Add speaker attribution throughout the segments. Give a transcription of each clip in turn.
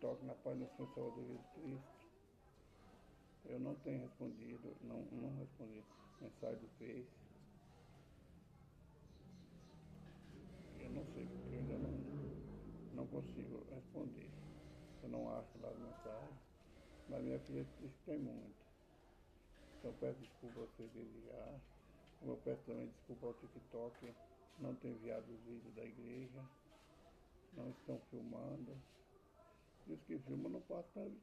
Speaker 1: TikTok na página do Senhor Salvador Jesus Cristo. Eu não tenho respondido, não respondi mensagem do Face. Eu não sei, porque eu ainda não consigo responder. Eu não acho lá as mensagens. Mas minha filha disse que tem muito. Então eu peço desculpa a vocês desde já. Como eu peço também desculpa ao TikTok, não ter enviado os vídeos da igreja. Não estão filmando. E os que filmam não passam para mim.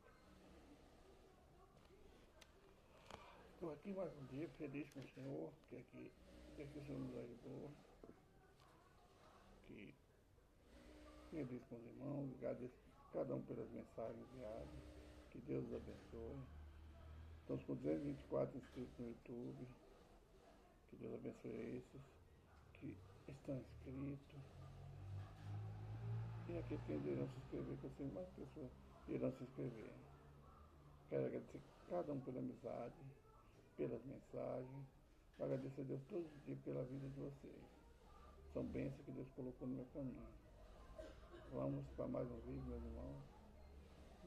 Speaker 1: Estou aqui mais um dia, feliz com o Senhor, que o Senhor nos ajudou. Que feliz com os irmãos, agradeço cada um pelas mensagens enviadas. Que Deus os abençoe. Estamos com 224 inscritos no YouTube. Que Deus abençoe esses que estão inscritos. E aqueles que ainda irão se inscrever, que eu sei mais pessoas irão se inscrever. Quero agradecer cada um pela amizade, pelas mensagens. Eu agradeço a Deus todos os dias pela vida de vocês. São bênçãos que Deus colocou no meu caminho. Vamos para mais um vídeo, meus irmãos.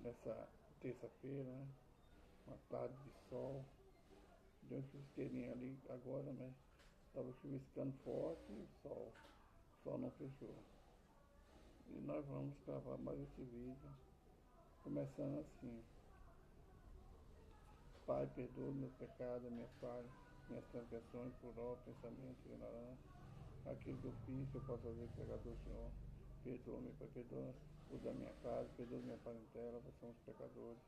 Speaker 1: Nessa terça-feira, né? Uma tarde de sol. Deu um chuvisqueirinho ali agora, mas estava chuviscando forte e o sol não fechou. E nós vamos gravar mais esse vídeo, começando assim. Pai, perdoa meus pecados, minhas falhas, minhas transgressões, por obra, pensamento, ignorância. Aquilo que eu fiz, que eu posso fazer, pecador, Senhor. Perdoa-me, Pai, perdoa os da minha casa, perdoa minha parentela, nós somos pecadores.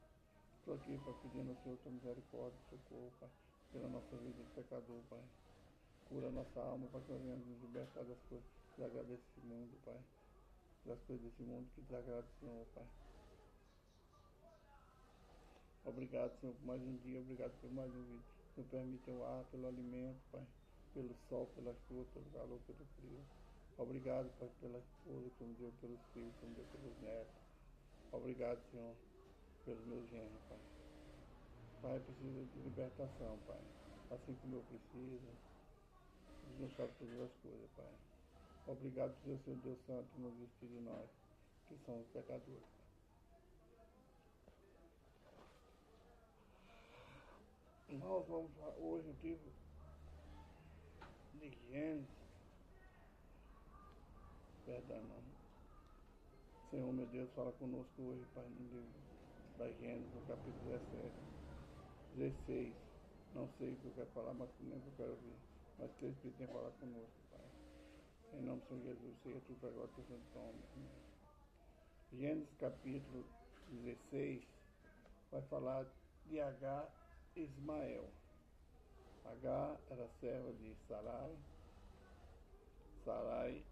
Speaker 1: Estou aqui para pedir ao Senhor tua misericórdia, socorro, Pai, pela nossa vida de pecador, Pai. Cura nossa alma para que nós venhamos nos libertar das coisas que desagradam desse mundo, Pai. Das coisas desse mundo que desagradam o Senhor, Pai. Obrigado, Senhor, por mais um dia, obrigado por mais um vídeo. Senhor, permite o ar, pelo alimento, Pai, pelo sol, pela chuva, pelo calor, pelo frio. Obrigado, Pai, pela esposa que me deu, pelos filhos que me deu, pelos netos. Obrigado, Senhor, pelos meus genros, Pai. Pai, precisa de libertação, Pai. Assim como eu preciso. Deus não sabe todas as coisas, Pai. Obrigado por ser o Deus Santo não desistir de nós, que somos pecadores. Nós vamos hoje o livro de Gênesis. Perdão, irmão. Senhor, meu Deus, fala conosco hoje, Pai, no livro da Gênesis, no capítulo 17, 16. Não sei o que eu quero falar, mas nem o que eu quero ouvir. Mas que o Espírito tem que falar conosco, Pai. Em nome do Senhor Jesus, seja tudo para agora, teu santo nome. Gênesis capítulo 16 vai falar de Agar e Ismael. Agar era serva de Sarai. Sarai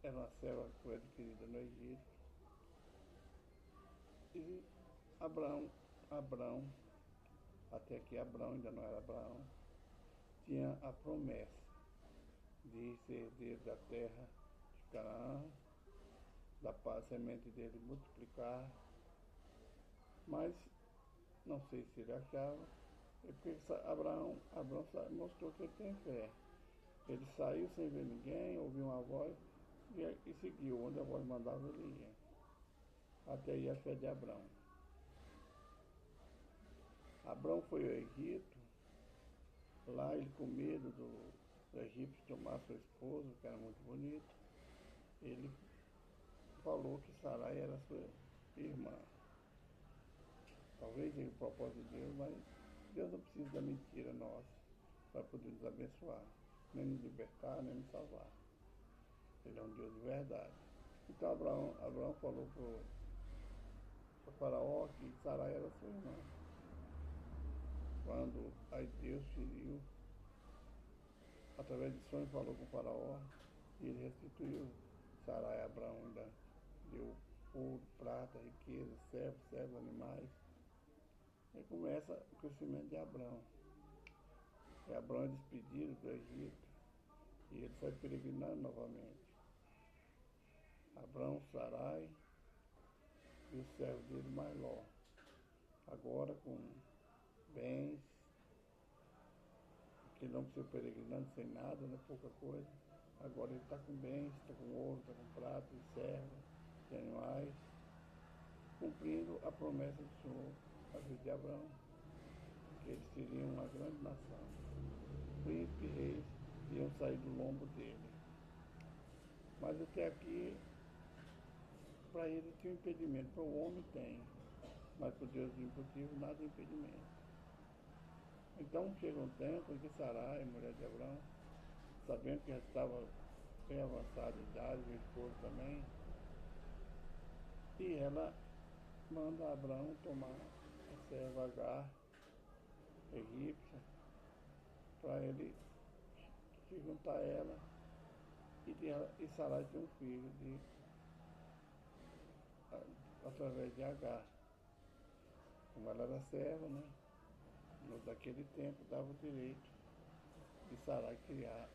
Speaker 1: era uma serva que foi adquirida no Egito. E Abrão, até que Abrão ainda não era Abraão, tinha a promessa de ser herdeiro da terra de Canaã, da semente dele multiplicar, mas não sei se ele achava, porque Abraão mostrou que ele tem fé. Ele saiu sem ver ninguém, ouviu uma voz e seguiu, onde a voz mandava ele ia. Até aí a fé de Abrão. Abrão foi ao Egito, lá ele com medo do egípcio tomar sua esposa, que era muito bonita, ele falou que Sarai era sua irmã. Talvez seja o propósito de Deus, mas Deus não precisa da mentira nossa para poder nos abençoar, nem nos libertar, nem nos salvar. Ele é um Deus de verdade. Então Abraão falou para o faraó que Sarai era sua irmã. Quando aí Deus feriu, através de sonho falou com o faraó, e ele restituiu Sarai a Abraão, ainda deu ouro, prata, riqueza, servos, animais. Aí começa o crescimento de Abraão. E Abraão é despedido do Egito, e ele sai peregrinando novamente. Abraão, Sarai e o servo dele, Mailó. Agora com bens, que não precisa peregrinando sem nada, né, pouca coisa. Agora ele está com bens, está com ouro, está com prata, de servos, de animais. cumprindo a promessa do Senhor a vida de Abraão, que eles seriam uma grande nação. Príncipes e reis iam sair do lombo dele. Mas até aqui, para ele tinha um impedimento, para o homem tem, mas para o Deus impossível nada é impedimento. Então chega um tempo em que Sarai, mulher de Abraão, sabendo que já estava bem avançada de idade, o esposo também, e ela manda Abraão tomar a serva Agar, egípcia, para ele se juntar a ela e Sarai tem um filho através de Agar. Como ela era serva, né? Daquele tempo dava o direito de Sarai criar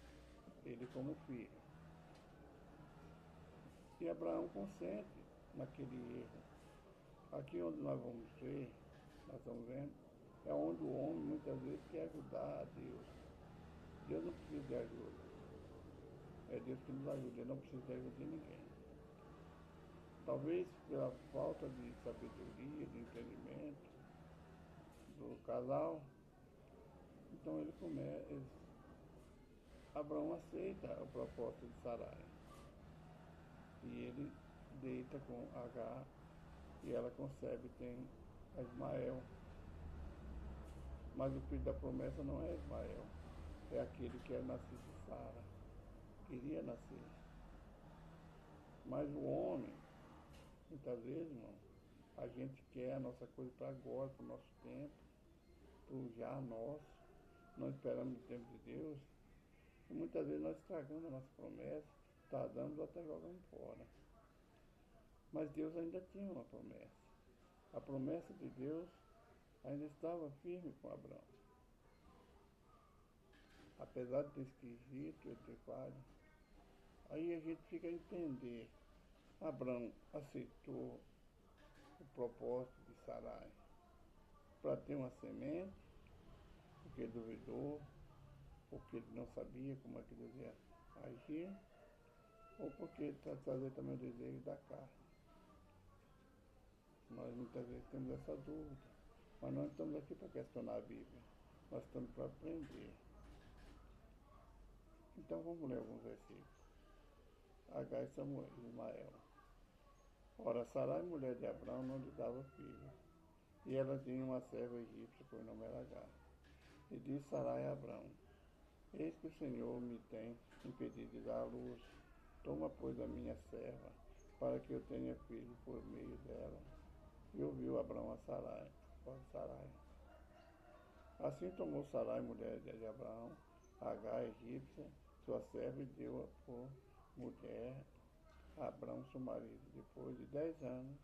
Speaker 1: ele como filho. E Abraão consente naquele erro. Aqui onde nós vamos ver, nós estamos vendo, é onde o homem muitas vezes quer ajudar a Deus. Deus não precisa de ajuda. É Deus que nos ajuda, Ele não precisa de ajuda de ninguém. Talvez pela falta de sabedoria, de entendimento do casal, então Abraão aceita a proposta de Sarai. E ele deita com Agar e ela concebe, tem Ismael. Mas o filho da promessa não é Ismael, é aquele que é nascido de Sara, queria nascer. Mas o homem, muitas vezes, irmão, a gente quer a nossa coisa para agora, para o nosso tempo, para o já nosso, não esperamos o tempo de Deus, e muitas vezes nós estragamos a nossa promessa, tardamos até jogando fora. Mas Deus ainda tinha uma promessa. A promessa de Deus ainda estava firme com Abraão. Apesar de ter esquisito, ele ter falho. Aí a gente fica a entender. Abraão aceitou o propósito de Sarai para ter uma semente, porque ele duvidou, porque ele não sabia como é que Deus ia agir, ou porque ele está trazendo também o desejo da carne. Nós muitas vezes temos essa dúvida, mas nós estamos aqui para questionar a Bíblia, nós estamos para aprender. Então vamos ler alguns versículos. Agar e Samuel, Ismael. Ora, Sarai, mulher de Abraão, não lhe dava filho, e ela tinha uma serva egípcia, por nome era Agar. E disse Sarai a Abraão: Eis que o Senhor me tem impedido de dar à luz. Toma, pois, a minha serva, para que eu tenha filho por meio dela. E ouviu Abraão a Sarai. Assim tomou Sarai, mulher de Abraão, Agar, egípcia, sua serva, e deu-a por mulher a Abraão, seu marido, depois de 10 anos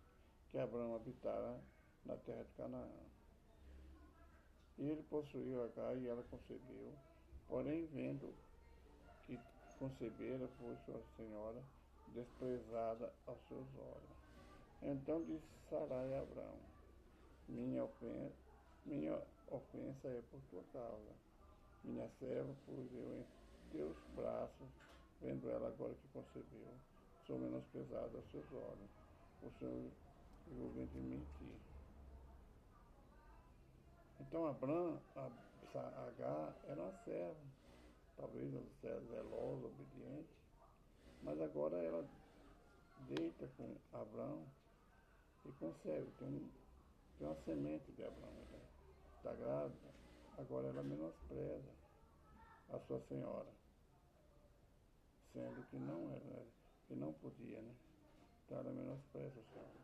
Speaker 1: que Abraão habitara na terra de Canaã. E ele possuiu Agar e ela concebeu, porém, vendo que concebera, foi sua senhora desprezada aos seus olhos. Então disse Sarai a Abraão: minha ofensa é por tua causa. Minha serva pus eu em teus braços, vendo ela agora que concebeu, sou menosprezada aos seus olhos. O Senhor julga entre mim e ti. Então Agar era uma serva, talvez uma serva zelosa, obediente, mas agora ela deita com Abraão e concebe, tem uma semente de Abraão, está grávida, agora ela menospreza a sua senhora, sendo que não podia, né? Então ela menospreza a senhora.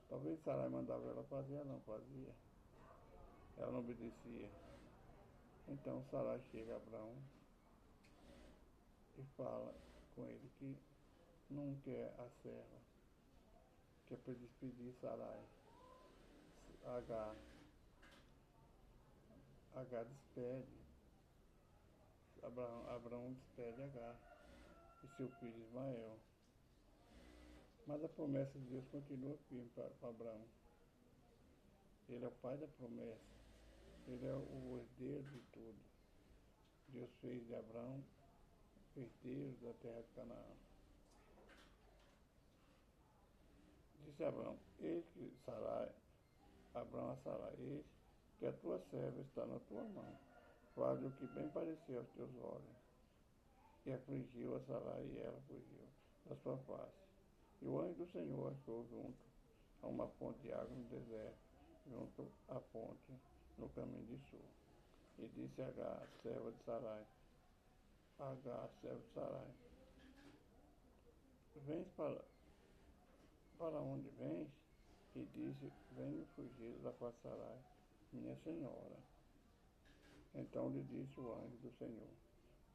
Speaker 1: Talvez Sarai mandava ela fazer, ela não fazia, ela não obedecia. Então Sarai chega a Abraão e fala com ele que não quer a serva, que é para despedir Sarai. Agar despede, Abraão despede Agar e seu filho Ismael. Mas a promessa de Deus continua firme para Abraão. Ele é o pai da promessa, ele é o herdeiro de tudo. Deus fez de Abraão herdeiro da terra de Canaã. disse Abrão, eis que Sarai, Abrão a Sarai, eis que a tua serva está na tua mão. Fale o que bem parecer aos teus olhos. E afligiu a Sarai, e ela fugiu da sua face. E o anjo do Senhor achou junto a uma fonte de água no deserto, junto à ponte no caminho de sul. E disse a Agar, serva de Sarai, Agar, serva de Sarai, vens para onde vens? E disse, venho fugir da face de Sarai, minha senhora. Então lhe disse o anjo do Senhor,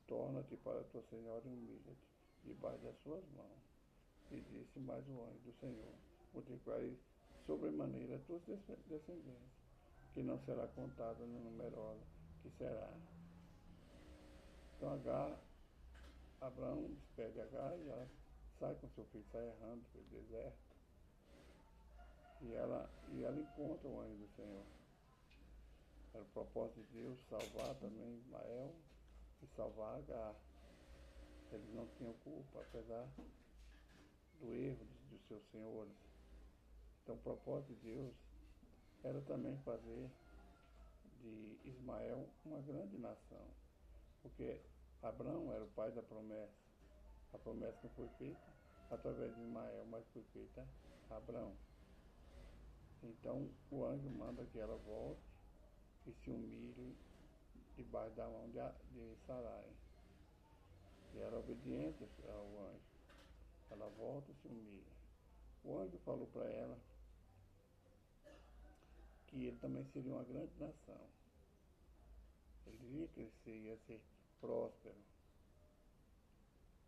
Speaker 1: torna-te para tua senhora e humilha-te debaixo das suas mãos. E disse mais o anjo do Senhor, multiplicai sobremaneira as tuas descendências, que não será contada nem numerosa, que será. Então Abraão despede Agar e ela sai com seu filho, sai errando pelo deserto. E ela encontra o anjo do Senhor. Era o propósito de Deus salvar também Ismael e salvar Agar. Eles não tinham culpa, apesar do erro dos seus senhores. Então o propósito de Deus era também fazer de Ismael uma grande nação. Porque Abraão era o pai da promessa. A promessa não foi feita através de Ismael, mas foi feita a Abraão. Então o anjo manda que ela volte e se humilhe debaixo da mão de Sarai. E ela é obediente ao anjo. Ela volta e se humilha. O anjo falou para ela que ele também seria uma grande nação. Ele ia crescer, ia ser próspero.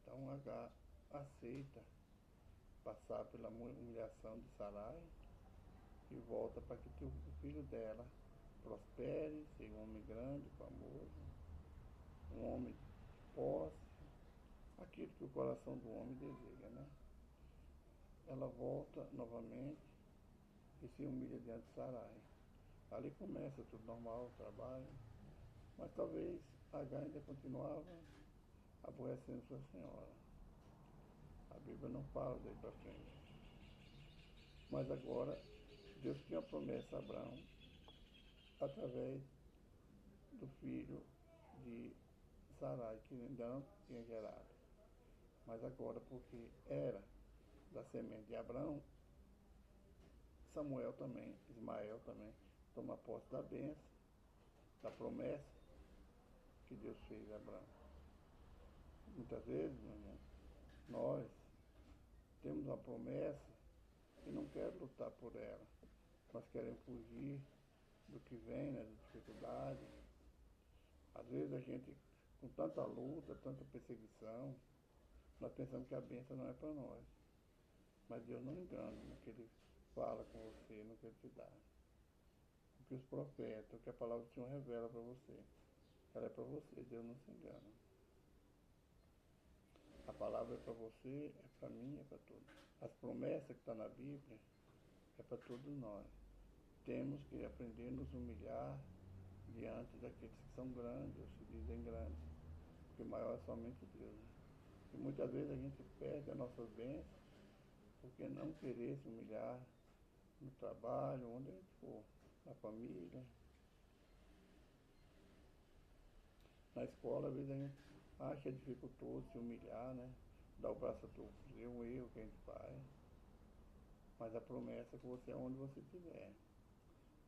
Speaker 1: Então Agar aceita passar pela humilhação de Sarai e volta para que o filho dela prospere, seja um homem grande, famoso, um homem de posse, aquilo que o coração do homem deseja, né? Ela volta novamente e se humilha diante de Sarai. Ali começa tudo normal, o trabalho, mas talvez Agar ainda continuava aborrecendo sua senhora. A Bíblia não fala daí para frente. Mas agora, Deus tinha promessa a Abraão através do filho de Sarai, que ainda não tinha gerado. Mas agora, porque era da semente de Abraão, Samuel também, Ismael também, toma posse da bênção, da promessa que Deus fez a Abraão. Muitas vezes, meu irmão, nós temos uma promessa e não queremos lutar por ela. Nós queremos fugir do que vem, né, da dificuldade. Às vezes a gente, com tanta luta, tanta perseguição, nós pensamos que a bênção não é para nós. Mas Deus não engana no que Ele fala com você, no que Ele te dá. O que os profetas, o que a palavra do Senhor revela para você. Ela é para você, Deus não se engana. A palavra é para você, é para mim, é para todos. As promessas que estão na Bíblia é para todos nós. Temos que aprender a nos humilhar diante daqueles que são grandes, ou se dizem grandes, porque maior é somente Deus. Né? E muitas vezes a gente perde as nossas bênçãos porque não querer se humilhar no trabalho, onde a gente for, na família. Na escola, às vezes a gente acha dificultoso se humilhar, né? Dar o braço a torcer, é um erro que a gente faz. Mas a promessa é que você é onde você estiver.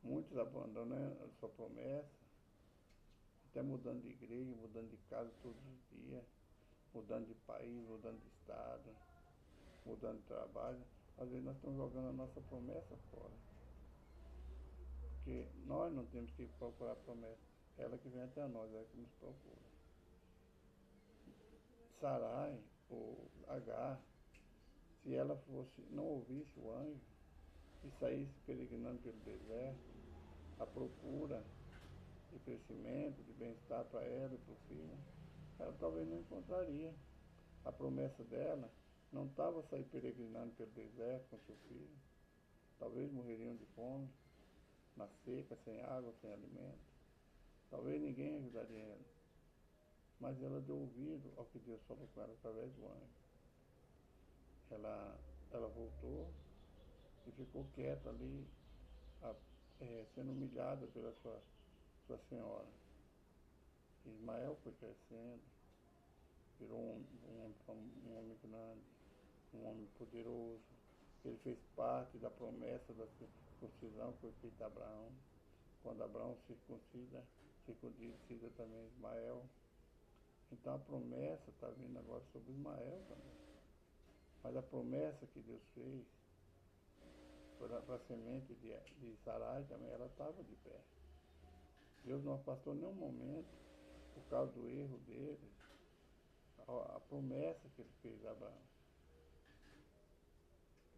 Speaker 1: Muitos abandonam a sua promessa, até mudando de igreja, mudando de casa todos os dias, mudando de país, mudando de estado, mudando de trabalho. Às vezes nós estamos jogando a nossa promessa fora. Porque nós não temos que procurar a promessa. Ela que vem até nós, ela que nos procura. Sarai, ou Agar, se ela não ouvisse o anjo e saísse peregrinando pelo deserto, à procura de crescimento, de bem-estar para ela e para o filho, ela talvez não encontraria. A promessa dela não estava sair peregrinando pelo deserto com seu filho. Talvez morreriam de fome, na seca, sem água, sem alimento. Talvez ninguém ajudaria ela. Mas ela deu ouvido ao que Deus falou com ela através do anjo. Ela voltou e ficou quieta ali, sendo humilhada pela sua senhora. Ismael foi crescendo, virou um homem grande, um homem poderoso. Ele fez parte da promessa da circuncisão que foi feita a Abraão. Quando Abraão circuncida também Ismael. Então a promessa está vindo agora sobre Ismael também. Mas a promessa que Deus fez para a semente de Sarai também, ela estava de pé. Deus não afastou em nenhum momento, por causa do erro dele, a promessa que ele fez a Abraão.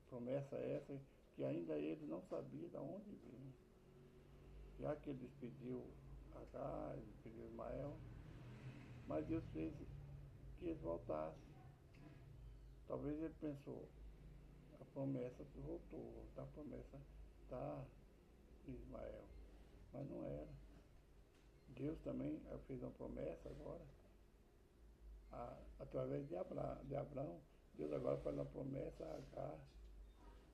Speaker 1: Promessa essa que ainda ele não sabia de onde vinha. Já que ele despediu Agar, despediu Ismael, mas Deus fez que eles voltassem. Talvez ele pensou, a promessa voltou, a promessa está em Ismael, mas não era. Deus também fez uma promessa agora, através de Abraão. Deus agora faz uma promessa a Agar,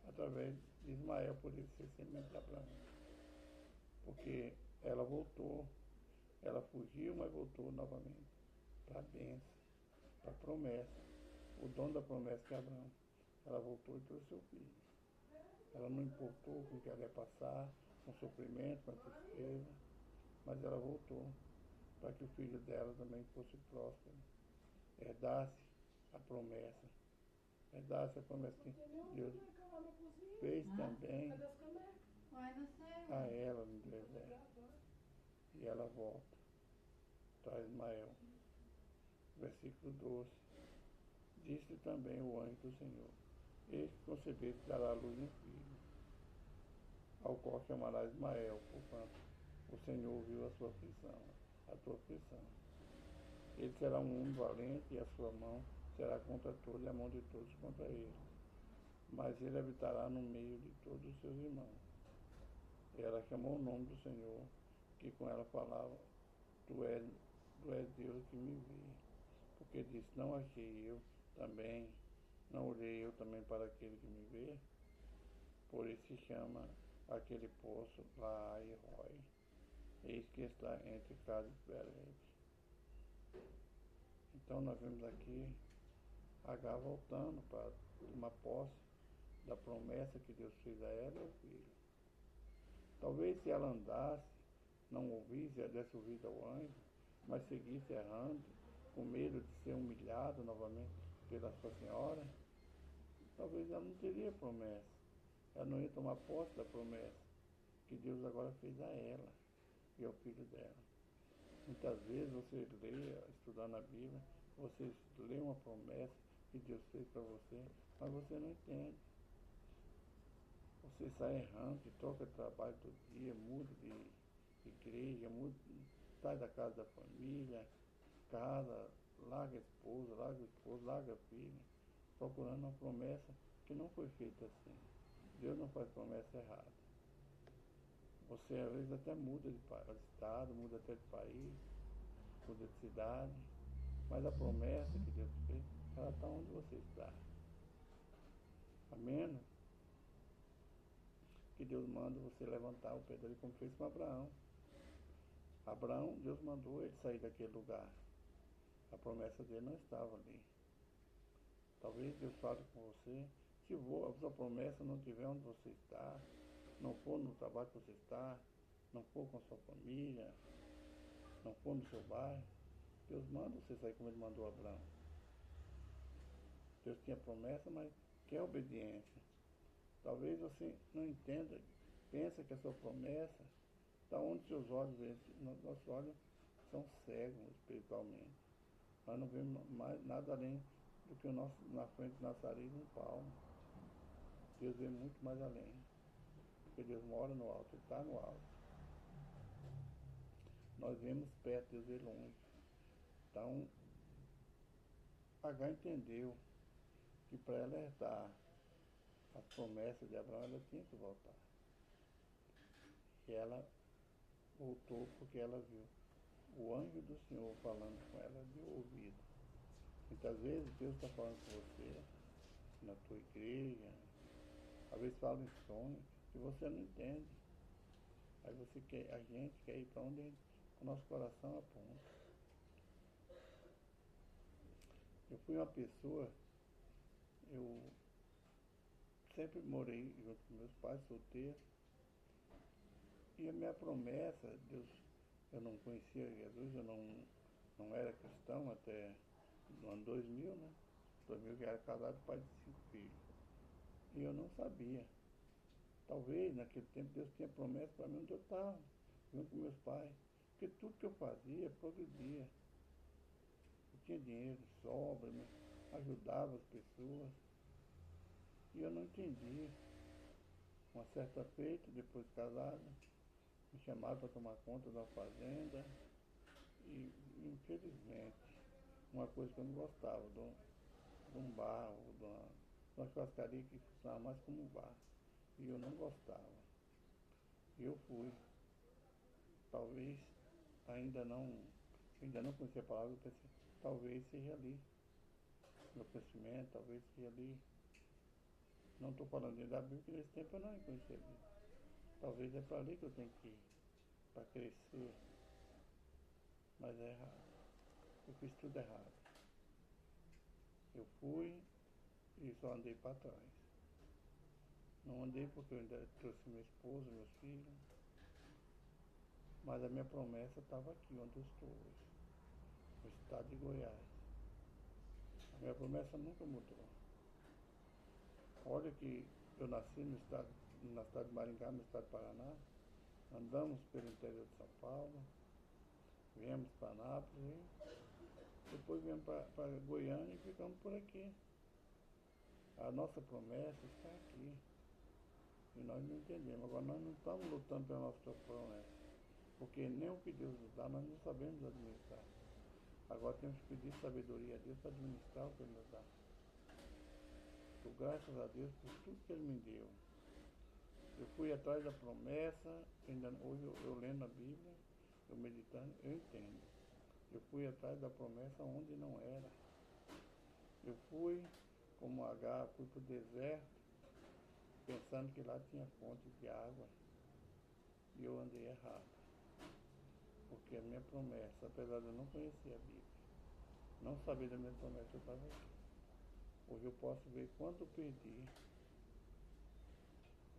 Speaker 1: através de Ismael, por ele ser semente de Abraão. Porque ela voltou, ela fugiu, mas voltou novamente para a bênção, para a promessa, o dono da promessa que é Abraão. Ela voltou e trouxe seu filho. Ela não importou com o que ela ia passar, com sofrimento, com tristeza, mas ela voltou para que o filho dela também fosse próspero, herdasse a promessa que Deus fez também a ela no deserto. E ela volta, traz Ismael. Versículo 12. Disse também o anjo do Senhor: eis que concebeste e dará à luz um filho, ao qual chamará Ismael, porquanto o Senhor ouviu a tua aflição. Ele será um homem valente, e a sua mão será contra todos, e a mão de todos contra ele. Mas ele habitará no meio de todos os seus irmãos. Ela chamou o nome do Senhor, que com ela falava: Tu és Deus que me vê. Porque disse: não achei eu também, não olhei eu também para aquele que me vê. Por isso se chama aquele poço Lahai-Roi. Eis que está entre Cades e Bered. Então nós vemos aqui Agar voltando para tomar posse da promessa que Deus fez a ela e ao filho. Talvez se ela andasse, não ouvisse, desse ouvido ao anjo, mas seguisse errando, com medo de ser humilhado novamente pela sua senhora, talvez ela não teria promessa. Ela não ia tomar posse da promessa que Deus agora fez a ela e ao filho dela. Muitas vezes você lê, estudando a Bíblia, você lê uma promessa que Deus fez para você, mas você não entende. Você sai errando, troca de trabalho todo dia, muda de igreja, sai da casa da família, larga a esposa, larga o esposo, larga a filha, procurando uma promessa que não foi feita assim. Deus não faz promessa errada. Você às vezes até muda de estado, muda até de país, muda de cidade, mas a promessa que Deus fez, ela está onde você está. A menos que Deus manda você levantar o pé dele, como fez com Abraão. Abraão, Deus mandou ele sair daquele lugar. A promessa dele não estava ali. Talvez Deus fale com você, se a sua promessa não estiver onde você está, não for no trabalho que você está, não for com a sua família, não for no seu bairro, Deus manda você sair como ele mandou Abraão. Deus tinha promessa, mas quer obediência. Talvez você não entenda, pensa que a sua promessa está onde seus olhos veem. Nossos olhos são cegos espiritualmente. Nós não vemos mais nada além do que na frente do nosso nariz um palmo. Deus vê muito mais além. Porque Deus mora no alto, Ele está no alto. Nós vemos perto, Deus vê longe. Então, Agar entendeu que para ela herdar as promessas de Abraão, ela tinha que voltar. E ela voltou porque ela viu o anjo do Senhor falando com ela de ouvido. Muitas vezes Deus está falando com você, na tua igreja, Às vezes fala em sonho que você não entende. Aí você quer, a gente quer ir para onde o nosso coração aponta. Eu fui uma pessoa, eu sempre morei junto com meus pais, solteiro, e a minha promessa, Deus, eu não conhecia Jesus, eu não era cristão até no ano 2000, né? 2000 que era casado, pai de 5 filhos. E eu não sabia. Talvez naquele tempo Deus tinha promessa para mim onde eu estava, junto com meus pais. Porque tudo que eu fazia progredia. Eu tinha dinheiro, sobra, né? Ajudava as pessoas. E eu não entendia. Uma certa feita, depois de casado, me chamaram para tomar conta da fazenda. E infelizmente, uma coisa que eu não gostava, de um bar, ou de uma churrascaria que funcionava mais como um bar. E eu não gostava. E eu fui. Talvez ainda não conhecia a palavra, eu pensei, talvez seja ali. Meu crescimento, talvez seja ali. Não estou falando de da Bíblia, porque nesse tempo eu não conhecia a Bíblia. Talvez é para ali que eu tenho que ir, para crescer. Mas é errado. Eu fiz tudo errado. Eu fui e só andei para trás. Não andei porque eu ainda trouxe minha esposa, meus filhos. Mas a minha promessa estava aqui, onde eu estou hoje, no estado de Goiás. A minha promessa nunca mudou. Olha que eu nasci na cidade de Maringá, no estado do Paraná. Andamos pelo interior de São Paulo, viemos para Anápolis, depois viemos para Goiânia e ficamos por aqui. A nossa promessa está aqui. E nós não entendemos. Agora nós não estamos lutando pela nossa promessa. Porque nem o que Deus nos dá, nós não sabemos administrar. Agora temos que pedir sabedoria a Deus para administrar o que Ele nos dá. Dou graças a Deus por tudo que Ele me deu. Eu fui atrás da promessa, hoje eu lendo a Bíblia, eu meditando, eu entendo. Eu fui atrás da promessa onde não era. Eu fui, como H, fui para o deserto, pensando que lá tinha fonte de água. E eu andei errado. Porque a minha promessa, apesar de eu não conhecer a Bíblia, não saber da minha promessa, eu estava aqui. Hoje eu posso ver quanto eu perdi,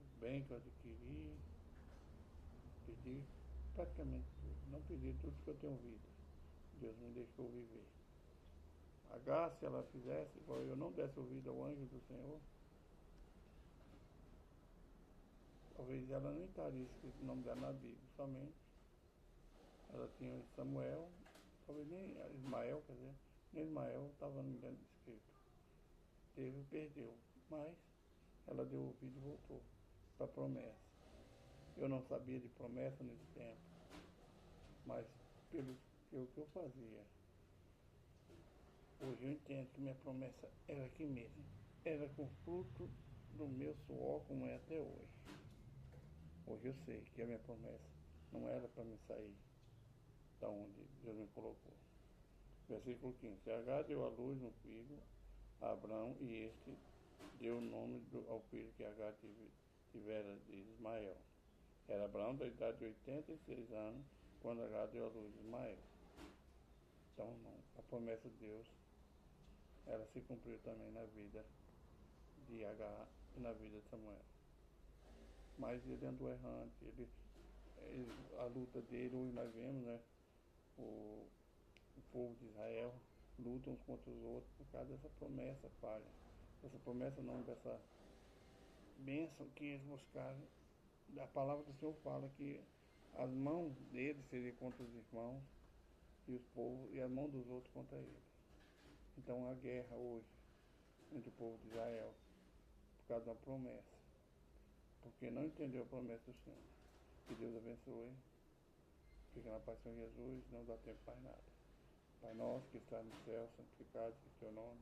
Speaker 1: o bem que eu adquiri, perdi praticamente tudo. Não perdi tudo que eu tenho vida. Deus me deixou viver. H, se ela fizesse, igual eu não desse ouvido ao anjo do Senhor, talvez ela nem estaria escrito o nome dela na Bíblia, somente. Ela tinha Samuel, talvez nem Ismael, quer dizer, nem Ismael estava escrito. Teve e perdeu, mas ela deu ouvido e voltou para a promessa. Eu não sabia de promessa nesse tempo, mas pelo que eu fazia, hoje eu entendo que minha promessa era aqui mesmo. Era com fruto do meu suor, como é até hoje. Hoje eu sei que a minha promessa não era para me sair da onde Deus me colocou. Versículo 15. Agar deu à luz um filho, a Abrão, e este deu o nome ao filho que Agar tivera de Ismael. Era Abraão da idade de 86 anos, quando Agar deu à luz de Ismael. Então, não, a promessa de Deus, ela se cumpriu também na vida de Agar e na vida de Samuel. Mas ele andou errante, a luta dele, hoje nós vemos, né? O povo de Israel luta uns contra os outros por causa dessa promessa falha. Essa promessa não, dessa bênção que eles buscaram. A palavra do Senhor fala que as mãos deles seriam contra os irmãos e os povos, e as mãos dos outros contra eles. Então a guerra hoje entre o povo de Israel por causa da promessa. Porque não entendeu a promessa do Senhor. Que Deus abençoe. Fica na paz com Jesus, não dá tempo para nada. Pai nosso que está no céu, santificado seja o teu nome.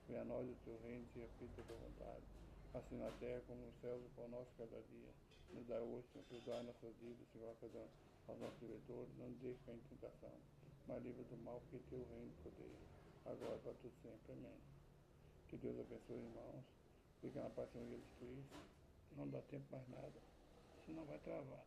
Speaker 1: Venha a nós o teu reino, seja feita a tua vontade. Assim na terra como nos céus, o pão nosso cada dia. Nos dá hoje, Senhor, perdoai nossas dívidas, Senhor, perdão aos nossos devedores, não nos deixe cair em tentação, mas livra do mal, porque teu reino e poder, agora para tu sempre. Amém. Que Deus abençoe, irmãos. Fica na paz, Senhor Jesus Cristo. Não dá tempo mais nada, senão vai travar.